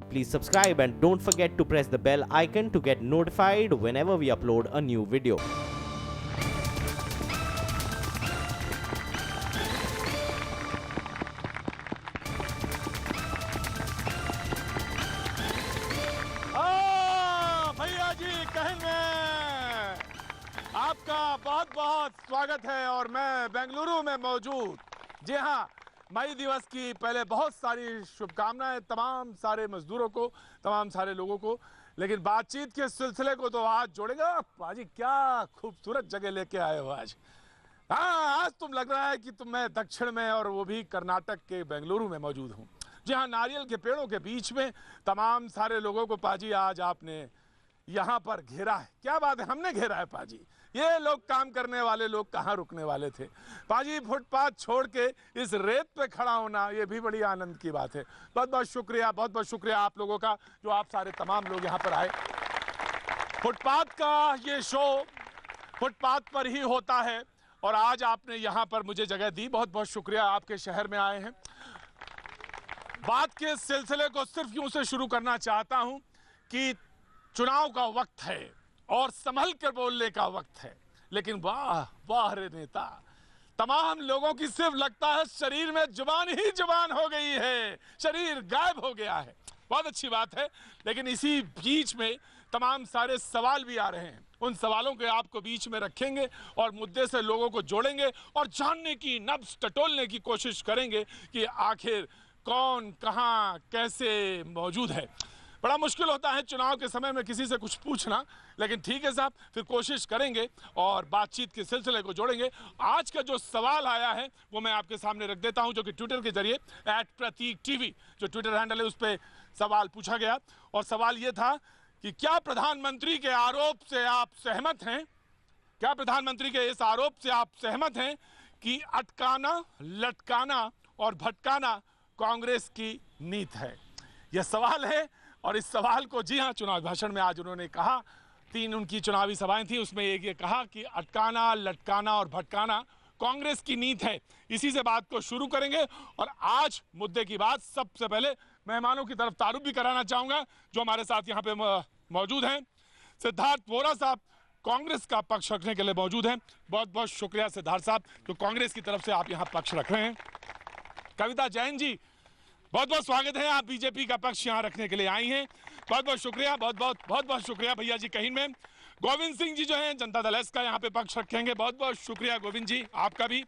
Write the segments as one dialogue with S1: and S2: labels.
S1: please subscribe and don't forget to press the bell icon to get notified whenever we upload a new video.
S2: भैया जी कहीं में आपका बहुत बहुत स्वागत है और मैं बेंगलुरु में मौजूद। जी हाँ, मई दिवस की पहले बहुत सारी शुभकामनाएं तमाम सारे मजदूरों को, तमाम सारे लोगों को। लेकिन बातचीत के सिलसिले को तो आज जोड़ेगा। पाजी क्या खूबसूरत जगह लेके आए हो आज। हाँ, आज तुम लग रहा है कि मैं दक्षिण में और वो भी कर्नाटक के बेंगलुरु में मौजूद हूँ। जी हाँ, नारियल के पेड़ों के बीच में तमाम सारे लोगों को पाजी आज आपने यहाँ पर घेरा है। क्या बात है, हमने घेरा है पाजी। ये लोग काम करने वाले लोग कहाँ रुकने वाले थे। पाजी फुटपाथ छोड़ के इस रेत पे खड़ा होना ये भी बड़ी आनंद की बात है। बहुत बहुत शुक्रिया आप लोगों का जो आप सारे तमाम लोग यहाँ पर आए। फुटपाथ का ये शो फुटपाथ पर ही होता है और आज आपने यहाँ पर मुझे जगह दी। बहुत बहुत शुक्रिया, आपके शहर में आए हैं। बात के सिलसिले को सिर्फ यूं से शुरू करना चाहता हूं कि चुनाव का वक्त है और संभल कर बोलने का वक्त है। लेकिन वाह वाह रे नेता, तमाम लोगों की सिर्फ लगता है शरीर में जुबान ही जुबान हो गई है, शरीर गायब हो गया है। बहुत अच्छी बात है, लेकिन इसी बीच में तमाम सारे सवाल भी आ रहे हैं। उन सवालों के आपको बीच में रखेंगे और मुद्दे से लोगों को जोड़ेंगे और जानने की, नब्ज टटोलने की कोशिश करेंगे कि आखिर कौन कहां कैसे मौजूद है। बड़ा मुश्किल होता है चुनाव के समय में किसी से कुछ पूछना, लेकिन ठीक है साहब, फिर कोशिश करेंगे और बातचीत के सिलसिले को जोड़ेंगे। आज का जो सवाल आया है वो मैं आपके सामने रख देता हूं, जो कि ट्विटर के जरिए @प्रतीक जो ट्विटर हैंडल है उस पर सवाल पूछा गया। और सवाल ये था कि क्या प्रधानमंत्री के आरोप से आप सहमत हैं? क्या प्रधानमंत्री के इस आरोप से आप सहमत हैं कि अटकाना, लटकाना और भटकाना कांग्रेस की नीति है? यह सवाल है और इस सवाल को, जी हाँ, चुनाव भाषण में आज उन्होंने कहा। 3 उनकी चुनावी सभाएं थी, उसमें एक ये कहा कि अटकाना, लटकाना और भटकाना कांग्रेस की नीति है। इसी से बात को शुरू करेंगे और आज मुद्दे की बात सबसे पहले मेहमानों की तरफ तारुफ भी कराना चाहूंगा जो हमारे साथ यहाँ पे मौजूद हैं। सिद्धार्थ वोरा साहब कांग्रेस का पक्ष रखने के लिए मौजूद हैं। बहुत बहुत शुक्रिया सिद्धार्थ साहब, तो कांग्रेस की तरफ से आप यहाँ पक्ष रख रहे हैं। कविता जैन जी, बहुत बहुत स्वागत है, आप बीजेपी का पक्ष यहाँ रखने के लिए आई हैं। बहुत बहुत शुक्रिया, बहुत बहुत शुक्रिया भैया जी। कहीं में गोविंद सिंह जी जो हैं जनता दल एस का यहाँ पे पक्ष रखेंगे। बहुत बहुत शुक्रिया गोविंद जी, आपका भी।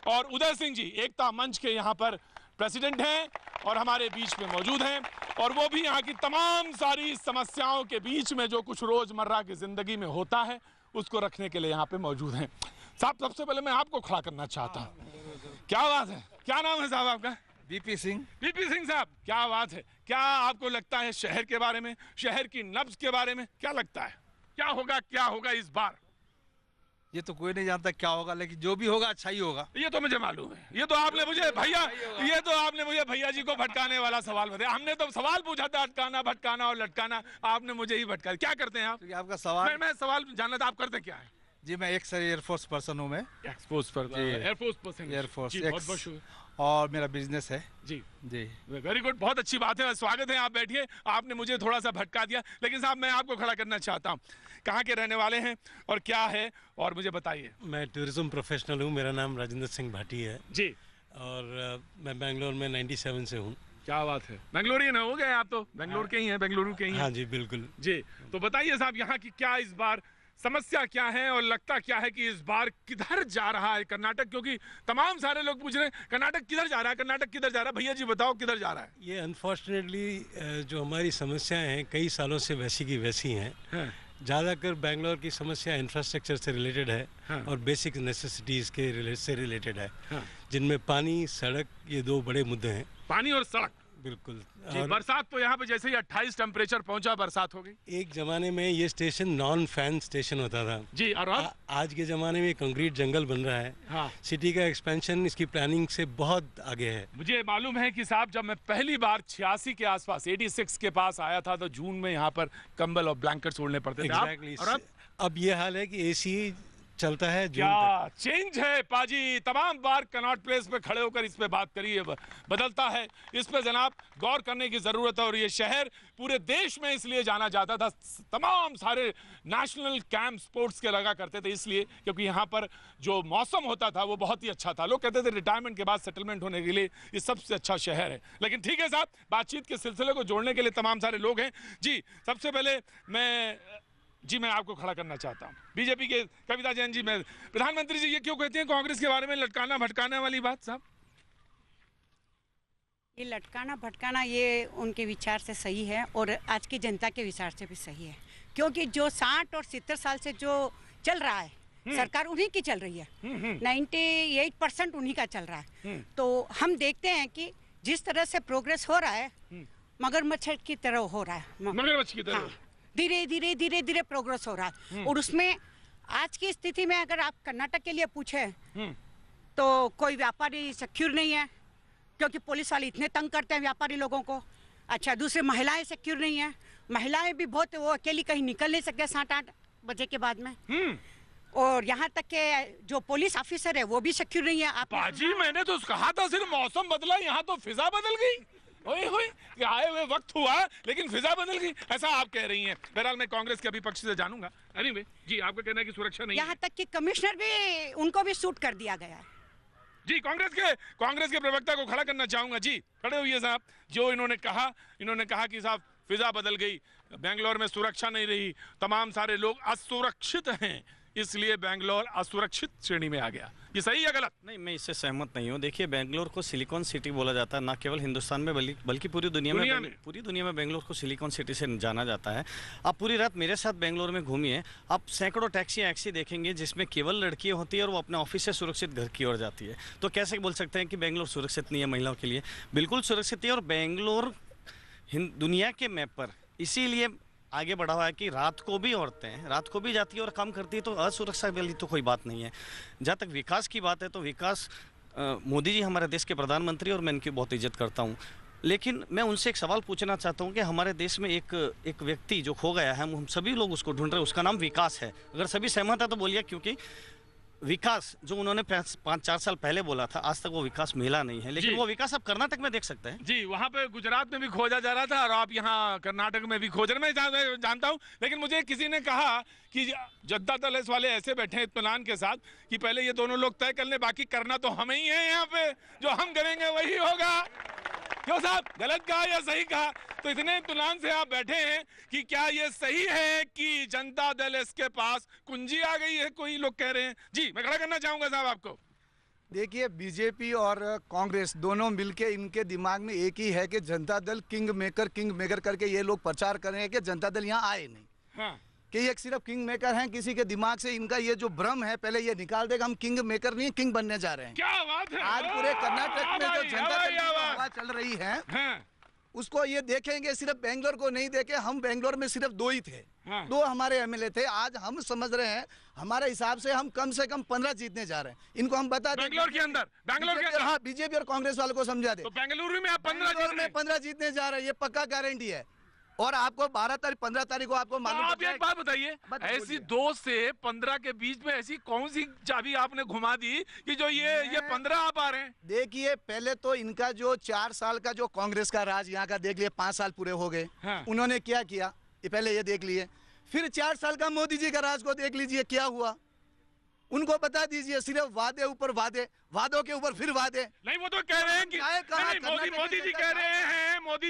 S2: और उदय सिंह जी एकता मंच के यहाँ पर प्रेसिडेंट हैं और हमारे बीच में मौजूद हैं, और वो भी यहाँ की तमाम सारी समस्याओं के बीच में जो कुछ रोजमर्रा की जिंदगी में होता है उसको रखने के लिए यहाँ पे मौजूद हैं। साहब, सबसे पहले मैं आपको खड़ा करना चाहता हूँ। क्या बात है, क्या नाम है साहब आपका?
S3: बीपी सिंह
S2: साहब, क्या बात है। क्या आपको लगता है शहर के बारे में, शहर की नब्ज के बारे में क्या लगता है? क्या होगा इस बार?
S3: ये तो कोई नहीं जानता क्या होगा, लेकिन जो भी होगा अच्छा ही होगा।
S2: ये तो मुझे मालूम है। ये तो आपने मुझे भैया जी को भटकाने वाला सवाल बताया। हमने तो सवाल पूछा था अटकाना, भटकाना और लटकाना, आपने मुझे ही भटका। क्या करते हैं आप?
S3: तो आपका सवाल,
S2: मैं सवाल जानना था, आप करते क्या है?
S3: जी मैं एक एयरफोर्स पर्सन हूँ। मैं
S2: एयरफोर्स पर्सन,
S3: एयरफोर्स और मेरा बिजनेस है।
S2: जी
S3: जी,
S2: वेरी गुड, बहुत अच्छी बात है। स्वागत है, आप बैठिए। आपने मुझे थोड़ा सा भटका दिया, लेकिन साहब मैं आपको खड़ा करना चाहता हूँ। कहाँ के रहने वाले हैं और क्या है, और मुझे बताइए।
S4: मैं टूरिज्म प्रोफेशनल हूँ, मेरा नाम राजेंद्र सिंह भाटी है
S2: जी,
S4: और मैं बेंगलोर में 97 से हूँ।
S2: क्या बात है, बेंगलोरियन हो गए आप तो? बेंगलोर के ही हैं, बेंगलुरु के ही हैं।
S4: हाँ जी बिल्कुल
S2: जी। तो बताइए साहब, यहाँ की क्या इस बार समस्या क्या है और लगता क्या है कि इस बार किधर जा रहा है कर्नाटक? क्योंकि तमाम सारे लोग पूछ रहे हैं कर्नाटक किधर जा रहा है, कर्नाटक किधर जा रहा है। भैया जी बताओ किधर जा रहा है?
S4: ये अनफॉर्चुनेटली जो हमारी समस्याएं हैं कई सालों से वैसी की वैसी हैं। ज़्यादातर बेंगलोर की समस्या इंफ्रास्ट्रक्चर से रिलेटेड है और बेसिक नेसेसिटीज़ के से रिलेटेड है, जिनमें पानी, सड़क, ये 2 बड़े मुद्दे हैं।
S2: पानी और सड़क,
S4: बिल्कुल।
S2: और बरसात तो यहाँ पे जैसे ही 28 टेम्परेचर पहुंचा, बरसात हो गई।
S4: एक जमाने में ये स्टेशन नॉन फैन स्टेशन होता था
S2: जी, और
S4: आज के जमाने में कंक्रीट जंगल बन रहा है।
S2: हाँ।
S4: सिटी का एक्सपेंशन इसकी प्लानिंग से बहुत आगे है।
S2: मुझे मालूम है कि साहब जब मैं पहली बार 86 के आसपास 86 के पास आया था तो जून में यहाँ पर कंबल और ब्लैंकेट्स ओढ़ने पड़ते थे।
S4: Exactly. अब ये हाल है कि एसी चलता है जून तक।
S2: क्या चेंज है पाजी, तमाम बार कनॉट प्लेस पे खड़े होकर इस पे बात करिए, बदलता है, इस पे जनाब गौर करने की जरूरत है। और ये शहर पूरे देश में इसलिए जाना जाता था, तमाम सारे नेशनल कैंप स्पोर्ट्स के लगा करते थे इसलिए क्योंकि यहाँ पर जो मौसम होता था वो बहुत ही अच्छा था। लोग कहते थे रिटायरमेंट के बाद सेटलमेंट होने के लिए ये सबसे अच्छा शहर है। लेकिन ठीक है साहब, बातचीत के सिलसिले को जोड़ने के लिए तमाम सारे लोग हैं। जी सबसे पहले मैं आपको खड़ा करना चाहता हूं, बीजेपी के कविता जैन जी। मैं प्रधानमंत्री जी ये क्यों कहते हैं कांग्रेस के बारे में लटकाना भटकाना वाली बात साहब?
S5: ये लटकाना भटकाना ये उनके विचार से सही है और आज की जनता के विचार से भी सही है, क्योंकि जो 60 और 70 साल से जो चल रहा है सरकार उन्हीं की चल रही है। 98% उन्हीं का चल रहा है। तो हम देखते हैं कि जिस तरह से प्रोग्रेस हो रहा है मगरमच्छ की तरह हो रहा है,
S2: मगरमच्छ की तरह।
S5: हाँ, धीरे धीरे धीरे धीरे प्रोग्रेस हो रहा है। और उसमें आज की स्थिति में अगर आप कर्नाटक के लिए पूछे तो कोई व्यापारी सिक्योर नहीं है, क्योंकि पुलिस वाले इतने तंग करते हैं व्यापारी लोगों को। अच्छा, दूसरे महिलाएं सिक्योर नहीं है, महिलाएं भी बहुत, वो अकेली कहीं निकल नहीं सकते 7-8 बजे के बाद में। और यहाँ तक के जो पुलिस ऑफिसर है वो भी सिक्योर नहीं है। आप
S2: पाजी मैंने तो कहा था सिर्फ मौसम बदला, यहाँ तो फिजा बदल गई। ओए होए, कि आए हुए वक्त हुआ लेकिन फिजा बदल गई, ऐसा आप कह रही हैं। बहरहाल मैं कांग्रेस के अभी पक्ष से जानूंगा। एनीवे जी, आपका कहना है कि सुरक्षा नहीं
S5: यहाँ तक कि कमिश्नर भी उनको भी सूट कर दिया गया है।
S2: जी कांग्रेस के प्रवक्ता को खड़ा करना चाहूंगा। जी खड़े हुए साहब। जो इन्होंने कहा कि साहब फिजा बदल गई, बेंगलोर में सुरक्षा नहीं रही, तमाम सारे लोग असुरक्षित हैं, इसलिए बेंगलोर असुरक्षित श्रेणी में आ गया। ये सही है गलत?
S6: नहीं, मैं इससे सहमत नहीं हूँ। देखिए, बेंगलोर को सिलिकॉन सिटी बोला जाता है, ना केवल हिंदुस्तान में बल्कि पूरी दुनिया में बेंगलोर को सिलिकॉन सिटी से जाना जाता है। आप पूरी रात मेरे साथ बेंगलोर में घूमिए, आप सैकड़ों टैक्सी ऐसी देखेंगे जिसमें केवल लड़कियाँ होती है और वो अपने ऑफिस से सुरक्षित घर की ओर जाती है। तो कैसे बोल सकते हैं कि बेंगलोर सुरक्षित नहीं है महिलाओं के लिए? बिल्कुल सुरक्षित है। और बेंगलोर दुनिया के मैप पर इसीलिए आगे बढ़ा हुआ है कि रात को भी औरतें रात को भी जाती है और काम करती है, तो असुरक्षा वाली तो कोई बात नहीं है। जहाँ तक विकास की बात है तो विकास, मोदी जी हमारे देश के प्रधानमंत्री और मैं इनकी बहुत इज्जत करता हूँ, लेकिन मैं उनसे एक सवाल पूछना चाहता हूँ कि हमारे देश में एक व्यक्ति जो खो गया है, हम सभी लोग उसको ढूंढ रहे हैं, उसका नाम विकास है। अगर सभी सहमत है तो बोलिए, क्योंकि विकास जो उन्होंने 5-4 साल पहले बोला था, आज तक वो विकास मिला नहीं है, लेकिन वो विकास आप कर्नाटक में देख सकते हैं। जी,
S2: वहाँ पे गुजरात में भी खोजा जा रहा था और आप यहाँ कर्नाटक में भी खोज रहे। मैं जानता हूँ, लेकिन मुझे किसी ने कहा कि जनता दल वाले ऐसे बैठे हैं इत्मीनान के साथ कि पहले ये दोनों लोग तय कर लें, बाकी करना तो हमें ही है, यहाँ पे जो हम करेंगे वही होगा। क्यों साहब, गलत कहा या सही कहा? तो इतने इत्मीनान से आप बैठे हैं कि क्या ये सही है कि जनता दल के पास कुंजी आ गई है, कोई लोग कह रहे हैं। जी मैं खड़ा करना चाहूंगा साहब आपको।
S7: देखिए, बीजेपी और कांग्रेस दोनों मिलके इनके दिमाग में एक ही है कि जनता दल किंग मेकर करके ये लोग प्रचार कर रहे हैं कि जनता दल यहाँ आए नहीं।
S2: हाँ।
S7: कि ये सिर्फ किंग मेकर हैं, किसी के दिमाग से इनका ये जो भ्रम है पहले ये निकाल देगा, हम किंग मेकर नहीं किंग बनने जा रहे हैं।
S2: क्या बात है।
S7: आज पूरे कर्नाटक में जो जनता दल की हवा चल रही है
S2: हाँ।
S7: उसको ये देखेंगे, सिर्फ बेंगलोर को नहीं देखे। हम बेंगलोर में सिर्फ 2 ही थे। हाँ। 2 हमारे एमएलए थे। आज हम समझ रहे हैं हमारे हिसाब से हम कम से कम 15 जीतने जा रहे हैं। इनको हम बता दें
S2: बेंगलोर के अंदर हाँ,
S7: बीजेपी और कांग्रेस वालों को समझा दे।
S2: तो बेंगलुरु में आप
S7: 15 जीतने जा रहे हैं, ये पक्का गारंटी है। और आपको 15 तारीख को आपको मालूम।
S2: आप एक बात बताइए, ऐसी 2 से 15 के बीच में ऐसी कौन सी चाबी आपने घुमा दी कि जो ये 15 आप आ रहे हैं?
S7: देखिए, पहले तो इनका जो 4 साल का जो कांग्रेस का राज यहाँ का देख लिए, 5 साल पूरे हो गए। हाँ। उन्होंने क्या किया ये पहले ये देख लिए, फिर 4 साल का मोदी जी का राज को देख लीजिए क्या हुआ, उनको बता दीजिए। सिर्फ वादे ऊपर वादे, वादों के ऊपर फिर वादे।
S2: नहीं, वो तो कह रहे हैं कि मोदी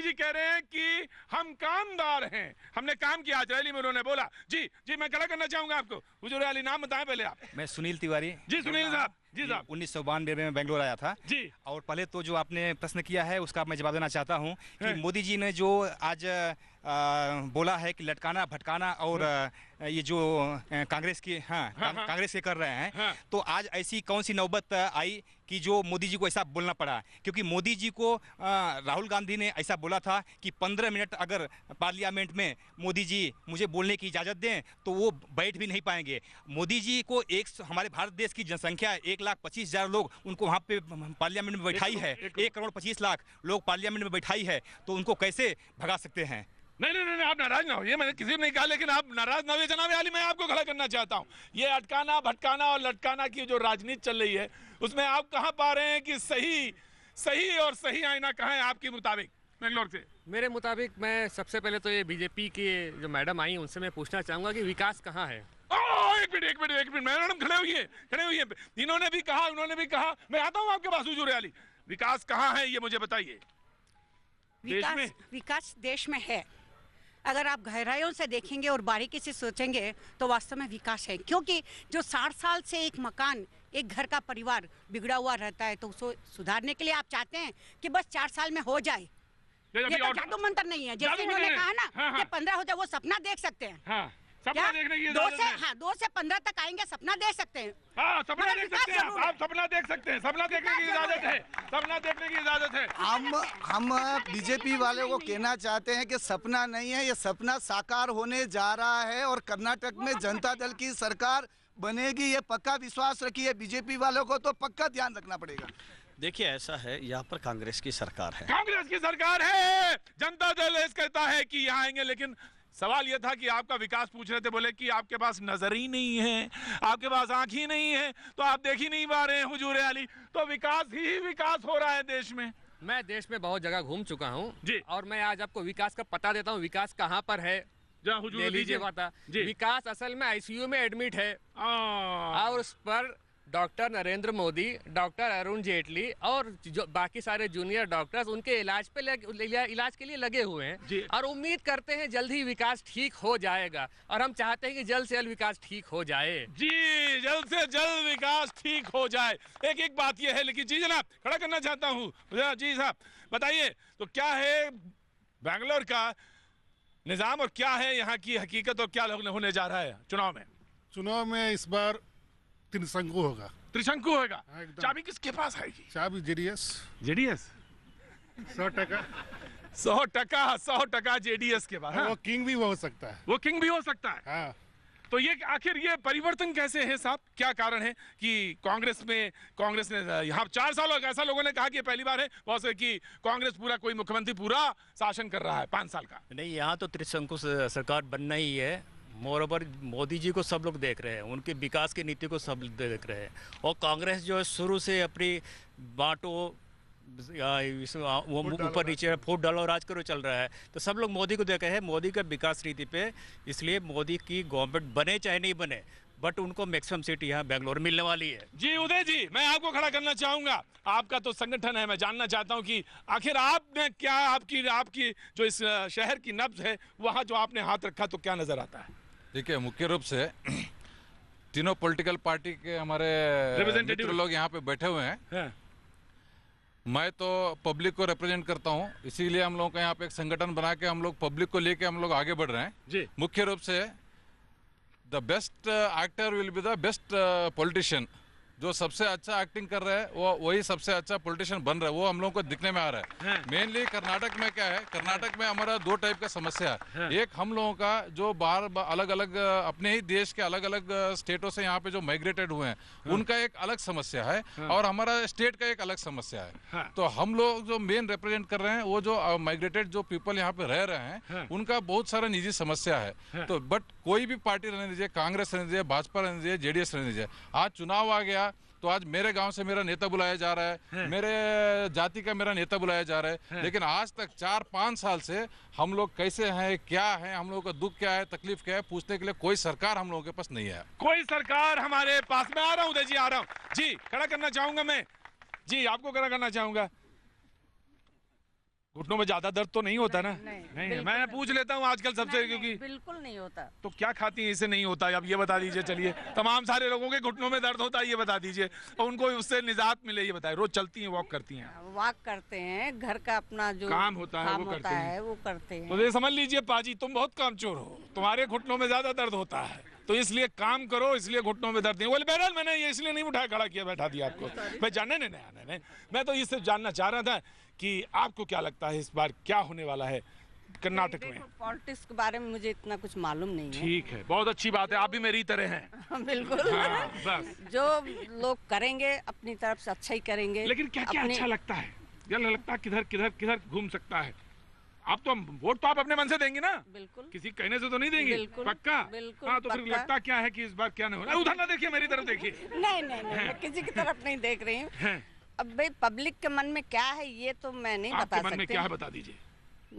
S2: जी कह रहे हैं कि हम कामदार हैं, हमने काम किया। आज रैली में उन्होंने बोला। जी मैं खड़ा करना चाहूंगा आपको। हुजूर अली, नाम बताएं पहले आप।
S8: मैं सुनील तिवारी।
S2: जी सुनील साहब। जी साहब।
S8: 1992 में बेंगलोर आया था।
S2: जी। और
S8: पहले तो जो आपने प्रश्न किया है उसका मैं जवाब देना चाहता हूँ कि मोदी जी ने जो आज बोला है कि लटकाना भटकाना और ये जो कांग्रेस की कांग्रेस के कर रहे हैं, तो आज ऐसी कौन सी नौबत आई कि जो मोदी जी को ऐसा बोलना पड़ा? क्योंकि मोदी जी को राहुल गांधी ने ऐसा बोला था कि 15 मिनट अगर पार्लियामेंट में मोदी जी मुझे बोलने की इजाज़त दें तो वो बैठ भी नहीं पाएंगे। मोदी जी को हमारे भारत देश की जनसंख्या 1,25,000 लोग उनको वहाँ पे पार्लियामेंट में बैठाई है, 1,25,00,000 लोग पार्लियामेंट में बैठाई है, तो उनको कैसे भगा सकते हैं?
S2: नहीं नहीं नहीं, आप नाराज ना होइए, मैंने किसी ने नहीं कहा, लेकिन आप नाराज ना होइए जनाब आली, मैं आपको खड़ा करना चाहता हूँ। ये अटकाना भटकाना और लटकाना की जो राजनीति चल रही है, उसमें आप कहाँ पा रहे हैं कि सही और सही आईना कहाँ है आपके मुताबिक बेंगलोर से?
S9: मेरे मुताबिक मैं सबसे पहले तो ये बीजेपी के जो मैडम आई उनसे मैं पूछना चाहूँगा कि विकास कहाँ है।
S2: एक मिनट मैडम खड़े हुई हैं। इन्होंने भी कहा, मैं आता हूँ आपके पास हुजूर आली। विकास कहाँ है ये मुझे बताइए।
S5: विकास देश में है। अगर आप गहराइयों से देखेंगे और बारीकी से सोचेंगे तो वास्तव में विकास है, क्योंकि जो 60 साल से एक मकान, एक घर का परिवार बिगड़ा हुआ रहता है, तो उसको सुधारने के लिए आप चाहते हैं कि बस 4 साल में हो जाए। ये तो जादू मंत्र नहीं है, जैसे इन्होंने कहा ना कि 15 हो जाए, वो सपना देख सकते हैं।
S2: सपना देखने की इजाजत है।
S5: 2 से 15 तक आएंगे, सपना देख सकते हैं।
S2: सपना देख सकते हैं आप, सपना देख सकते हैं, सपना देखने की इजाजत है, सपना देखने की इजाजत है।
S7: हम बीजेपी वाले को कहना चाहते हैं कि सपना नहीं है, ये सपना साकार होने जा रहा है और कर्नाटक में जनता दल की सरकार बनेगी, ये पक्का विश्वास रखिए। बीजेपी वालों को तो पक्का ध्यान रखना पड़ेगा।
S6: देखिए ऐसा है, यहाँ पर कांग्रेस की सरकार है,
S2: कांग्रेस की सरकार है, जनता दल कहता है कि यहाँ आएंगे, लेकिन सवाल यह था कि आपका विकास पूछ रहे थे, बोले कि आपके पास नजर ही नहीं है, आपके पास आंख ही नहीं है, तो आप देख ही नहीं पा रहे हैं हुजूर आली। तो विकास ही विकास हो रहा है देश में।
S9: मैं देश में बहुत जगह घूम चुका हूँ
S2: जी,
S9: और मैं आज आपको विकास का पता देता हूँ। विकास कहाँ पर है, ले लीजिए पता। विकास असल में आईसीयू में एडमिट है और उस पर डॉक्टर नरेंद्र मोदी, डॉक्टर अरुण जेटली और जो बाकी सारे जूनियर डॉक्टर्स उनके इलाज के लिए लगे हुए हैं और उम्मीद करते हैं जल्द ही विकास ठीक हो जाएगा। और हम चाहते हैं कि जल्द से जल्द विकास ठीक हो जाए।
S2: जी, जल्द से जल्द विकास ठीक हो जाए। एक बात यह है, लेकिन जी जनाब खड़ा करना चाहता हूँ। जी साहब बताइए, तो क्या है बैंगलोर का निजाम और क्या है यहाँ की हकीकत और क्या होने जा रहा है चुनाव में? इस बार त्रिशंकु होगा। 100% किसके पास आएगी? चाबी जेडीएस 100% जेडीएस के पास। वो किंग भी हो सकता है। हाँ। तो ये आखिर ये परिवर्तन कैसे है साहब, क्या कारण है कि कांग्रेस ने यहाँ 4 साल ऐसा लोगों ने कहा कि पहली बार है बहुत से कि कांग्रेस कोई मुख्यमंत्री पूरा शासन कर रहा है 5 साल का।
S10: नहीं, यहाँ तो त्रिशंकु सरकार बनना ही है। मोरओवर मोदी जी को सब लोग देख रहे हैं, उनके विकास की नीति को सब देख रहे हैं। और कांग्रेस जो है शुरू से अपनी बांटो वो ऊपर नीचे फूट डालो राज करो चल रहा है, तो सब लोग मोदी को देखे हैं, मोदी का विकास नीति पे। इसलिए मोदी की गवर्नमेंट बने चाहे नहीं बने, बट उनको मैक्सिमम सीट यहाँ बेंगलोर मिलने वाली है।
S2: जी उदय जी, मैं आपको खड़ा करना चाहूंगा। आपका तो संगठन है, मैं जानना चाहता हूँ कि आखिर आपने क्या आपकी जो इस शहर की नब्ज है वहाँ जो आपने हाथ रखा तो क्या नजर आता है?
S11: देखिए, मुख्य रूप से तीनों पॉलिटिकल पार्टी के हमारे मित्र लोग यहाँ पे बैठे हुए हैं। मैं तो पब्लिक को रिप्रेजेंट करता हूँ, इसीलिए हम लोगों का यहाँ पे एक संगठन बना के हम लोग पब्लिक को लेके हम लोग आगे बढ़ रहे हैं जी। मुख्य रूप से the best actor will be the best politician. जो सबसे अच्छा एक्टिंग कर रहा है वो वही सबसे अच्छा पॉलिटिशियन बन रहा है, वो हम लोगों को दिखने में आ रहा है। मेनली कर्नाटक में क्या है, कर्नाटक में हमारा 2 टाइप का समस्या है। एक हम लोगों का जो बाहर अलग अलग अपने ही देश के अलग अलग स्टेटों से यहाँ पे जो माइग्रेटेड हुए हैं उनका एक अलग समस्या है, और हमारा स्टेट का एक अलग समस्या है। तो हम लोग जो मेन रिप्रेजेंट कर रहे हैं वो जो माइग्रेटेड जो पीपल यहाँ पे रह रहे हैं उनका बहुत सारा निजी समस्या है। तो बट कोई भी पार्टी रहने दीजिए, कांग्रेस रहने दीजिए, भाजपा रहने दीजिए, जेडीएस रहने दीजिए, आज चुनाव आ गया तो आज मेरे गांव से मेरा नेता बुलाया जा रहा है, मेरे जाति का मेरा नेता बुलाया जा रहा है। लेकिन आज तक 4-5 साल से हम लोग कैसे हैं, क्या है, हम लोगों का दुख क्या है, तकलीफ क्या है, पूछने के लिए कोई सरकार हम लोगों के पास नहीं है।
S2: कोई सरकार हमारे पास में। आ रहा हूँ उदय जी, आ रहा हूँ जी, खड़ा करना चाहूंगा मैं जी, आपको खड़ा करना चाहूंगा। घुटनों में ज्यादा दर्द तो नहीं होता ना? नहीं, मैं पूछ लेता हूँ आजकल सबसे, क्योंकि
S12: बिल्कुल नहीं होता।
S2: तो क्या खाती हैं इससे नहीं होता? अब ये बता दीजिए। चलिए, तमाम सारे लोगों के घुटनों में दर्द होता है, ये बता दीजिए, और उनको उससे निजात मिले ये बताए। रोज चलती हैं, वॉक करती हैं?
S12: वॉक करते हैं, घर का अपना जो
S2: काम होता है वो
S12: करते हैं।
S2: तो ये समझ लीजिए पाजी, तुम बहुत कामचोर हो, तुम्हारे घुटनों में ज्यादा दर्द होता है, तो इसलिए काम करो, इसलिए घुटनों में दर्द नहीं। बोले बहरहाल मैंने ये इसलिए नहीं उठाया, खड़ा किया, बैठा दिया आपको। मैं जानने नहीं, मैं तो ये सिर्फ जानना चाह रहा था कि आपको क्या लगता है इस बार क्या होने वाला है कर्नाटक में?
S12: पॉलिटिक्स के बारे में मुझे इतना कुछ मालूम नहीं है।
S2: ठीक है, बहुत अच्छी बात है, आप भी मेरी तरह हैं।
S12: बिल्कुल।
S2: हाँ, बस
S12: जो लोग करेंगे अपनी तरफ से अच्छा ही करेंगे।
S2: लेकिन क्या क्या अच्छा लगता है? क्या लगता है किधर घूम सकता है? आप तो वोट तो आप अपने मन से देंगे ना?
S12: बिल्कुल।
S2: किसी कहने से तो नहीं देंगी?
S12: बिल्कुल,
S2: पक्का?
S12: बिल्कुल,
S2: हाँ, तो फिर
S12: पक्का।
S2: लगता क्या है कि इस बार क्या नहीं हो रहा? उधर ना देखिए, मेरी तरफ देखिए।
S12: नहीं नहीं नहीं, मैं किसी की तरफ नहीं देख रही हूँ। अब भाई पब्लिक के मन में क्या है ये तो मैं नहीं बता
S2: आपके मन में क्या है,
S12: सकती।
S2: बता दीजिए।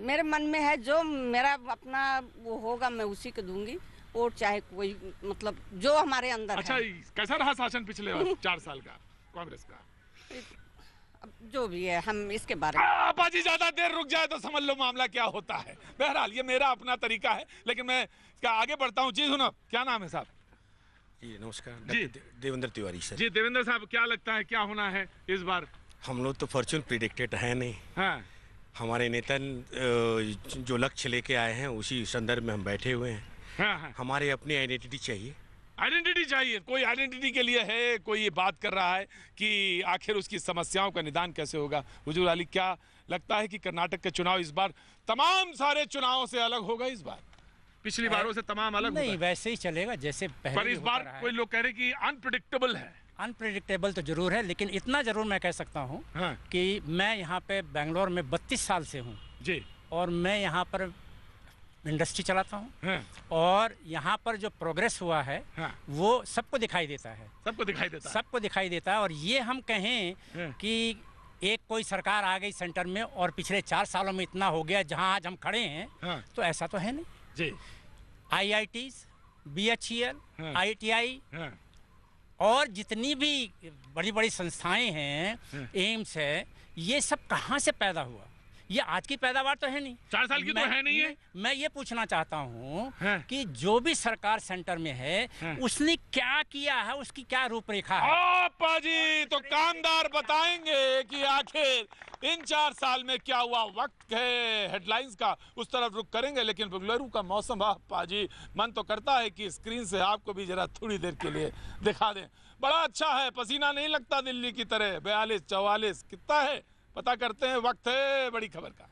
S12: मेरे मन में है जो मेरा अपना वो होगा मैं उसी को दूंगी वोट, चाहे कोई मतलब जो हमारे अंदर
S2: अच्छा,
S12: है।
S2: कैसा रहा शासन पिछले 4 साल का कांग्रेस का?
S12: अब जो भी है हम इसके बारे में
S2: आपा जी ज्यादा देर रुक जाए तो समझ लो मामला क्या होता है। बहरहाल ये मेरा अपना तरीका है, लेकिन मैं क्या आगे बढ़ता हूँ। जी सुनो, क्या नाम है साहब?
S13: जी नमस्कार।
S2: जी
S13: देवेंद्र तिवारी सर।
S2: जी देवेंद्र साहब, क्या लगता है क्या होना है इस बार?
S13: हम लोग तो फॉर्चून प्रिडिक्टेड है नहीं।
S2: हाँ।
S13: हमारे नेता जो लक्ष्य लेके आए हैं उसी संदर्भ में हम बैठे हुए हैं।
S2: हाँ, हाँ।
S13: हमारे अपनी आइडेंटिटी चाहिए।
S2: आइडेंटिटी चाहिए, कोई आइडेंटिटी के लिए है, कोई ये बात कर रहा है कि आखिर उसकी समस्याओं का निदान कैसे होगा। हुजूर अली, क्या लगता है कि कर्नाटक के चुनाव इस बार तमाम सारे चुनावों से अलग होगा? इस बार पिछली बारों से तमाम अलग
S14: नहीं,
S2: होगा?
S14: वैसे ही चलेगा जैसे पहले
S2: पर इस बार कोई लोग कह रहे कि अनप्रिडिक्टेबल है।
S14: अनप्रिडिक्टेबल तो जरूर है, लेकिन इतना जरूर मैं कह सकता हूँ कि मैं यहाँ पे बेंगलोर में 32 साल से हूँ
S2: जी,
S14: और मैं यहाँ पर इंडस्ट्री चलाता हूँ और यहाँ पर जो प्रोग्रेस हुआ है वो सबको दिखाई देता है।
S2: सबको दिखाई देता है।
S14: सबको दिखाई देता है। और ये हम कहें कि एक कोई सरकार आ गई सेंटर में और पिछले 4 सालों में इतना हो गया जहाँ आज हम खड़े हैं, तो ऐसा तो है नहीं
S2: जी।
S14: IITs, BHEL, ITI और जितनी भी बड़ी बड़ी संस्थाएं हैं, एम्स है, ये सब कहाँ से पैदा हुआ? ये आज की पैदावार तो है नहीं।
S2: 4 साल की तो है नहीं है।
S14: मैं ये पूछना चाहता हूँ कि जो भी सरकार सेंटर में है उसने क्या किया है, उसकी क्या रूपरेखा है?
S2: आपा जी तो कामदार बताएंगे कि आखिर इन 4 साल में क्या हुआ। वक्त है हेडलाइंस का, उस तरफ रुक करेंगे। लेकिन बेंगलुरु का मौसम, आपा जी मन तो करता है कि स्क्रीन से आपको भी जरा थोड़ी देर के लिए दिखा दें। बड़ा अच्छा है, पसीना नहीं लगता दिल्ली की तरह। 42, 44 कितना है पता करते हैं। वक्त है बड़ी खबर का।